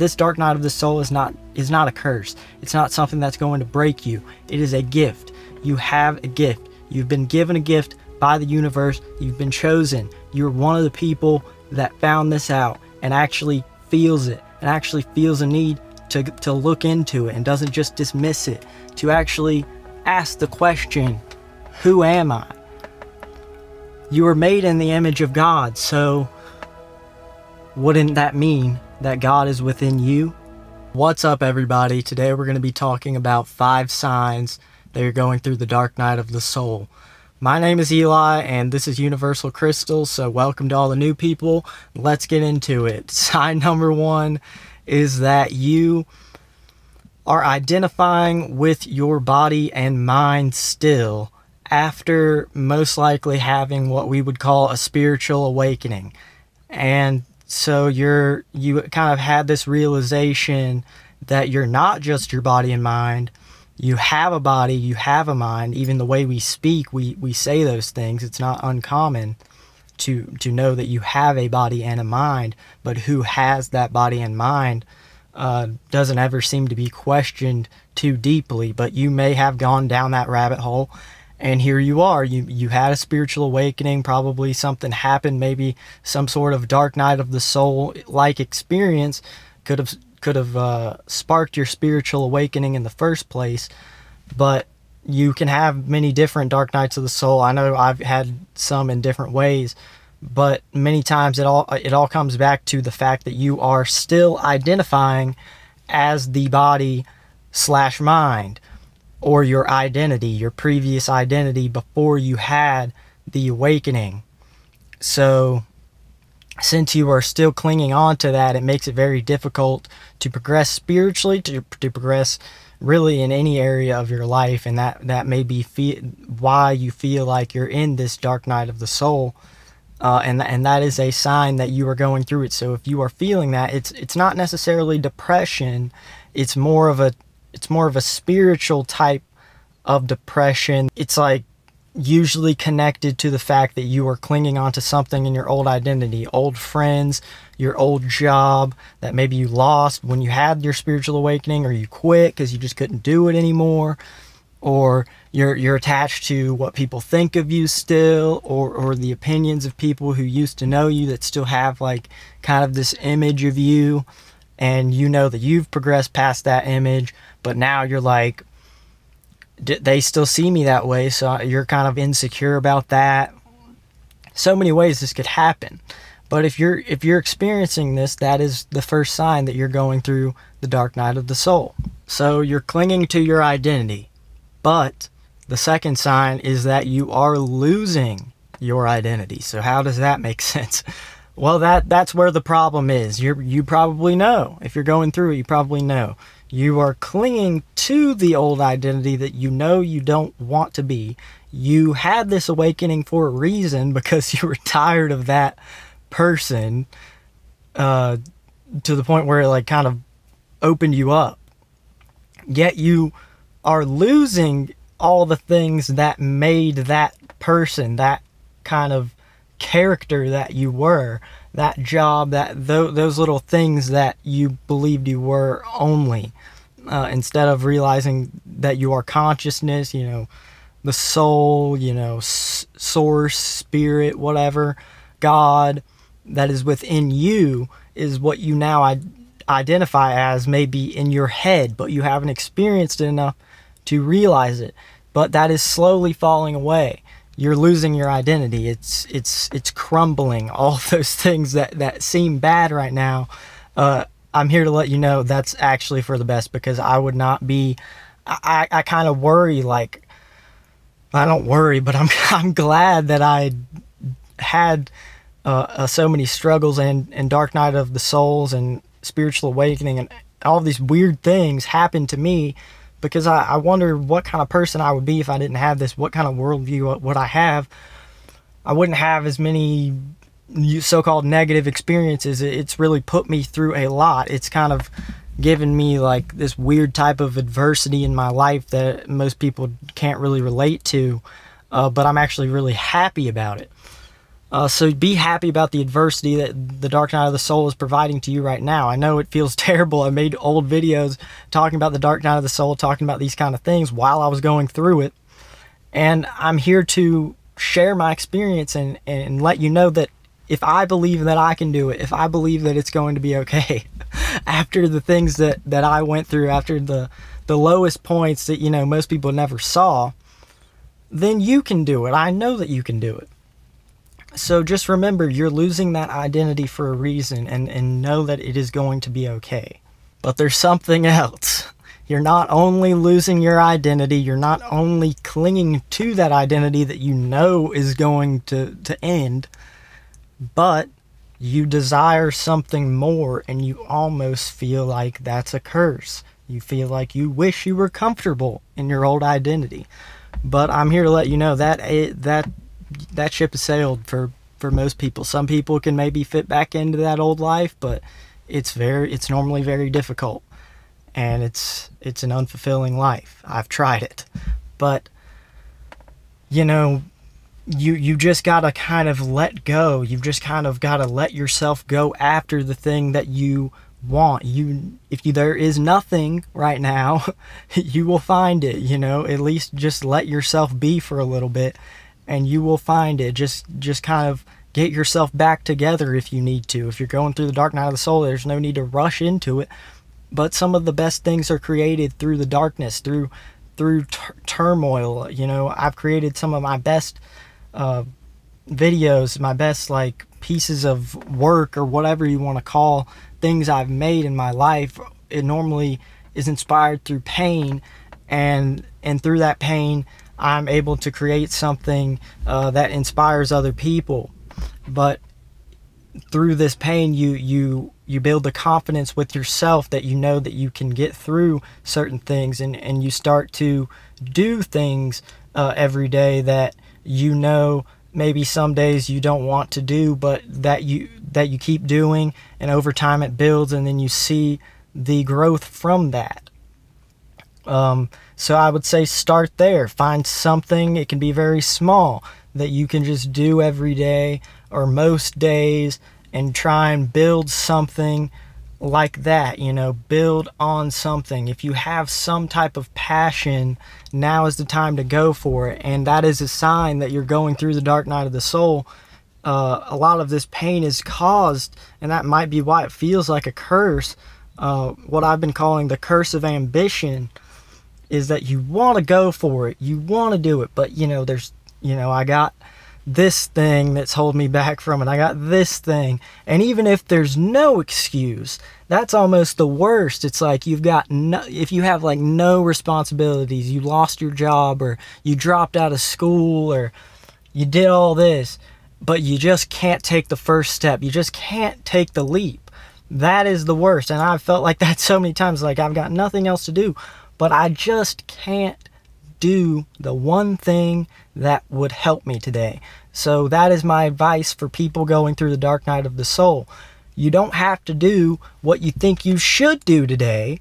this dark night of the soul is not a curse. It's not something that's going to break you. It is a gift. You have a gift. You've been given a gift by the universe. You've been chosen. You're one of the people that found this out and actually feels it, and actually feels a need to look into it and doesn't just dismiss it, to actually ask the question, who am I? You were made in the image of God, so wouldn't that mean that God is within you? What's up, everybody? Today we're going to be talking about 5 signs that you're going through the dark night of the soul. My name is Eli, and this is Universal Crystal, so welcome to all the new people. Let's get into it. Sign number 1 is that you are identifying with your body and mind still after most likely having what we would call a spiritual awakening. And so you kind of had this realization that you're not just your body and mind. You have a body, you have a mind. Even the way we speak, we say those things. It's not uncommon to know that you have a body and a mind, but who has that body and mind doesn't ever seem to be questioned too deeply. But you may have gone down that rabbit hole, and here you are. You had a spiritual awakening. Probably something happened. Maybe some sort of dark night of the soul like experience could have sparked your spiritual awakening in the first place. But you can have many different dark nights of the soul. I know I've had some in different ways, but many times it all comes back to the fact that you are still identifying as the body / mind, or your identity, your previous identity before you had the awakening. So since you are still clinging on to that, it makes it very difficult to progress spiritually, to progress really in any area of your life. And that may be why you feel like you're in this dark night of the soul. And that is a sign that you are going through it. So if you are feeling that, it's not necessarily depression. It's more of a spiritual type of depression. It's like usually connected to the fact that you are clinging onto something in your old identity, old friends, your old job that maybe you lost when you had your spiritual awakening, or you quit because you just couldn't do it anymore, or you're attached to what people think of you still, or the opinions of people who used to know you that still have like kind of this image of you, and you know that you've progressed past that image, but now you're like, they still see me that way, so you're kind of insecure about that. So many ways this could happen. But if you're experiencing this, that is the first sign that you're going through the dark night of the soul. So you're clinging to your identity. But the second sign is that you are losing your identity. So how does that make sense? Well, that's where the problem is. You probably know. If you're going through it, you probably know. You are clinging to the old identity that you know you don't want to be. You had this awakening for a reason, because you were tired of that person to the point where it like kind of opened you up. Yet you are losing all the things that made that person, that kind of character that you were, that job, those little things that you believed you were only, instead of realizing that you are consciousness, the soul, source, spirit, whatever, God that is within you is what you now identify as, maybe in your head, but you haven't experienced it enough to realize it. But that is slowly falling away. You're losing your identity. It's crumbling. All those things that seem bad right now, I'm here to let you know that's actually for the best, because I would not be. I kind of worry. Like, I don't worry, but I'm glad that I had so many struggles and dark night of the souls and spiritual awakening and all these weird things happened to me, because I wonder what kind of person I would be if I didn't have this. What kind of worldview would I have? I wouldn't have as many so-called negative experiences. It's really put me through a lot. It's kind of given me like this weird type of adversity in my life that most people can't really relate to, but I'm actually really happy about it. So be happy about the adversity that the dark night of the soul is providing to you right now. I know it feels terrible. I made old videos talking about the dark night of the soul, talking about these kind of things while I was going through it. And I'm here to share my experience and let you know that if I believe that I can do it, if I believe that it's going to be okay, after the things that I went through, after the lowest points that, most people never saw, then you can do it. I know that you can do it. So just remember, you're losing that identity for a reason, and know that it is going to be okay. But there's something else. You're not only losing your identity, you're not only clinging to that identity that you know is going to end, but you desire something more, and you almost feel like that's a curse. You feel like you wish you were comfortable in your old identity. But I'm here to let you know that that ship has sailed for most people. Some people can maybe fit back into that old life, but it's normally very difficult, and it's an unfulfilling life. I've tried it, but you just gotta kind of let go. You've just kind of gotta let yourself go after the thing that you want. If there is nothing right now, you will find it. At least just let yourself be for a little bit, and you will find it. Just kind of get yourself back together if you need to. If you're going through the dark night of the soul, there's no need to rush into it. But some of the best things are created through the darkness, through turmoil. I've created some of my best videos, my best pieces of work, or whatever you want to call things I've made in my life. It normally is inspired through pain, and through that pain I'm able to create something that inspires other people. But through this pain, you build the confidence with yourself that you know that you can get through certain things, and you start to do things every day that maybe some days you don't want to do, but that you keep doing, and over time it builds, and then you see the growth from that. So I would say start there. Find something, it can be very small, that you can just do every day or most days, and try and build something like that. Build on something. If you have some type of passion, now is the time to go for it. And that is a sign that you're going through the dark night of the soul. A lot of this pain is caused, and that might be why it feels like a curse. What I've been calling the curse of ambition is that you want to go for it, you want to do it, but I got this thing that's holding me back from it. I got this thing. And even if there's no excuse, that's almost the worst. It's like if you have no responsibilities, you lost your job, or you dropped out of school, or you did all this, but you just can't take the first step. You just can't take the leap. That is the worst. And I've felt like that so many times. I've got nothing else to do, but I just can't do the one thing that would help me today. So that is my advice for people going through the dark night of the soul. You don't have to do what you think you should do today.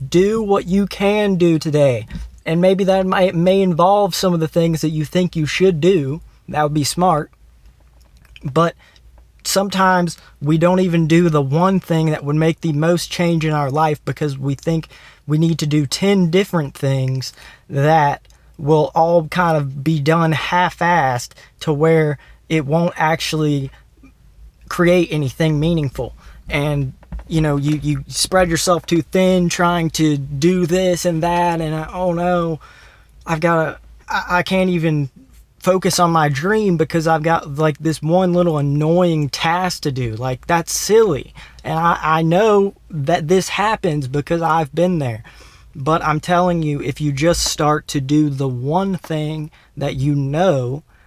Do what you can do today. And maybe that may involve some of the things that you think you should do. That would be smart. But sometimes we don't even do the one thing that would make the most change in our life, because we think we need to do 10 different things that will all kind of be done half-assed, to where it won't actually create anything meaningful. And you spread yourself too thin trying to do this and that, and oh no, I can't even focus on my dream because I've got this one little annoying task to do. That's silly. And I know that this happens because I've been there. But I'm telling you, if you just start to do the one thing that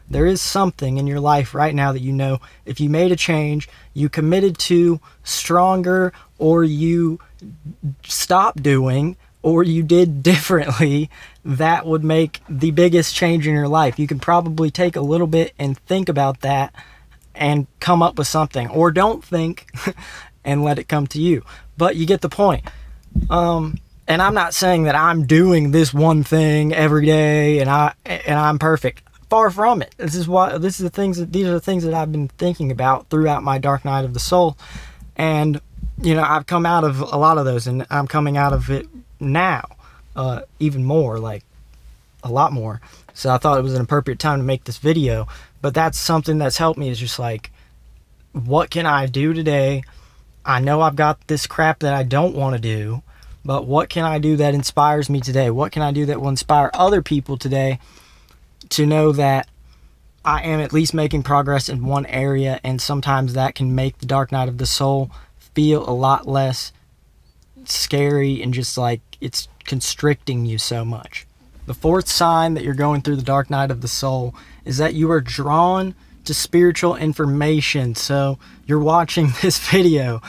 there is something in your life right now that if you made a change, you committed to stronger, or you stopped doing, or you did differently, that would make the biggest change in your life. You can probably take a little bit and think about that and come up with something, or don't think and let it come to you. But you get the point. And I'm not saying that I'm doing this one thing every day and I'm perfect. Far from it. These are the things that I've been thinking about throughout my dark night of the soul. And, I've come out of a lot of those, and I'm coming out of it now, even more, like a lot more. So I thought it was an appropriate time to make this video. But that's something that's helped me, is just like, what can I do today? I know I've got this crap that I don't want to do, but what can I do that inspires me today? What can I do that will inspire other people today to know that I am at least making progress in one area? And sometimes that can make the dark night of the soul feel a lot less scary and just like it's constricting you so much. The fourth sign that you're going through the dark night of the soul is that you are drawn to spiritual information. So you're watching this video,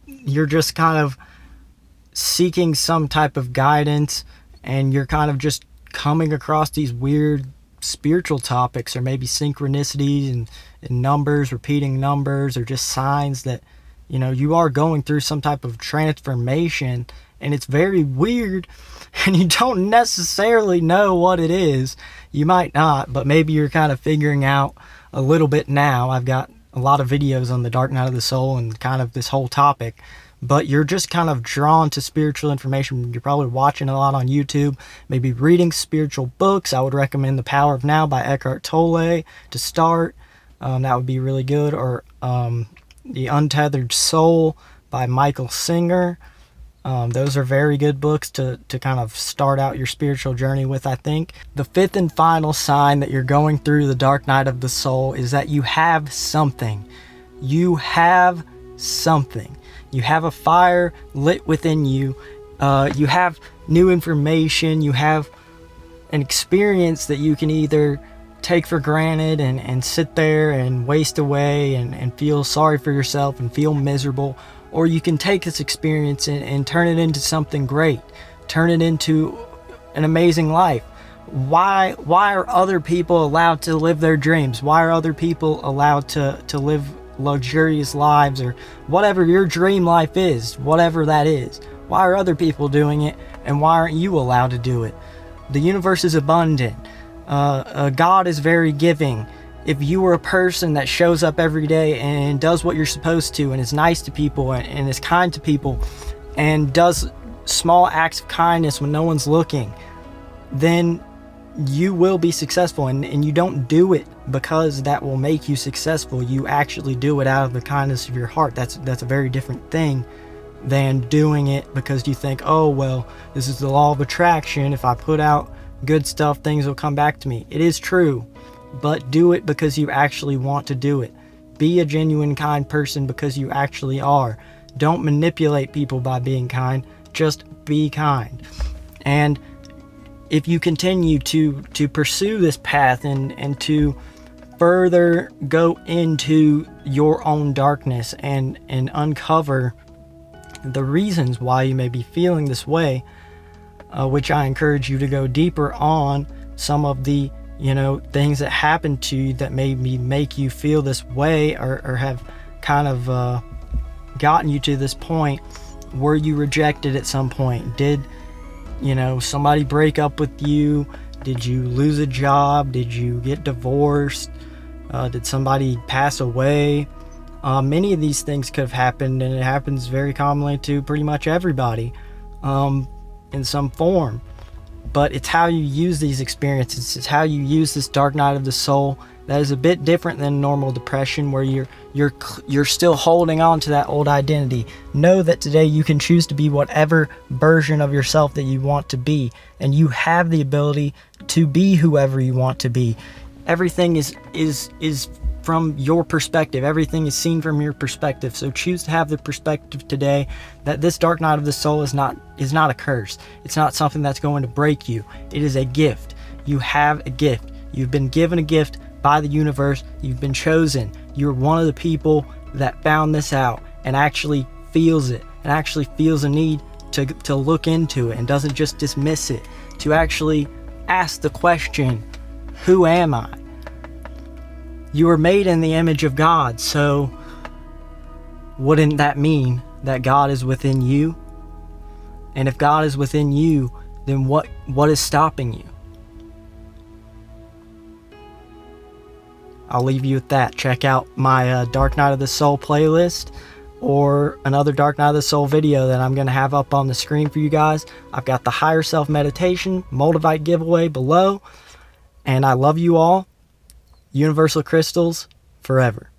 you're just kind of seeking some type of guidance, and you're kind of just coming across these weird spiritual topics, or maybe synchronicities and numbers, repeating numbers, or just signs that you are going through some type of transformation, and it's very weird, and you don't necessarily know what it is. You might not, but maybe you're kind of figuring out a little bit now. I've got a lot of videos on the dark night of the soul and kind of this whole topic, but you're just kind of drawn to spiritual information. You're probably watching a lot on YouTube, maybe reading spiritual books. I would recommend The Power of Now by Eckhart Tolle to start. That would be really good. Or The Untethered Soul by Michael Singer. Those are very good books to kind of start out your spiritual journey with, I think. The fifth and final sign that you're going through the dark night of the soul is that you have something. You have something. You have a fire lit within you. You have new information. You have an experience that you can either take for granted and sit there and waste away and feel sorry for yourself and feel miserable. Or you can take this experience and turn it into something great. Turn it into an amazing life. Why are other people allowed to live their dreams? Why are other people allowed to live luxurious lives, or whatever your dream life is, whatever that is? Why are other people doing it, and why aren't you allowed to do it? The universe is abundant. God is very giving. If you were a person that shows up every day and does what you're supposed to, and is nice to people and is kind to people and does small acts of kindness when no one's looking, then you will be successful. And you don't do it because that will make you successful. You actually do it out of the kindness of your heart. That's a very different thing than doing it because you think, oh, well, this is the law of attraction. If I put out good stuff, things will come back to me. It is true, but do it because you actually want to do it. Be a genuine, kind person because you actually are. Don't manipulate people by being kind. Just be kind. And if you continue to pursue this path and to further go into your own darkness and uncover the reasons why you may be feeling this way, which I encourage you to go deeper on some of the things that happened to you that maybe make you feel this way, or have kind of gotten you to this point. Were you rejected at some point? Did somebody break up with you? Did you lose a job? Did you get divorced? Did somebody pass away? Many of these things could have happened, and it happens very commonly to pretty much everybody in some form. But it's how you use these experiences. It's how you use this dark night of the soul that is a bit different than normal depression, where you're still holding on to that old identity. Know that today you can choose to be whatever version of yourself that you want to be, and you have the ability to be whoever you want to be. Everything is from your perspective. Everything is seen from your perspective. So choose to have the perspective today that this dark night of the soul is not a curse. It's not something that's going to break you. It is a gift. You have a gift. You've been given a gift by the universe. You've been chosen. You're one of the people that found this out and actually feels it, and actually feels a need to look into it, and doesn't just dismiss it, to actually ask the question, who am I? You were made in the image of God, so wouldn't that mean that God is within you? And if God is within you, then what is stopping you? I'll leave you with that. Check out my Dark Night of the Soul playlist, or another Dark Night of the Soul video that I'm going to have up on the screen for you guys. I've got the Higher Self Meditation Moldavite giveaway below. And I love you all. Universal crystals forever.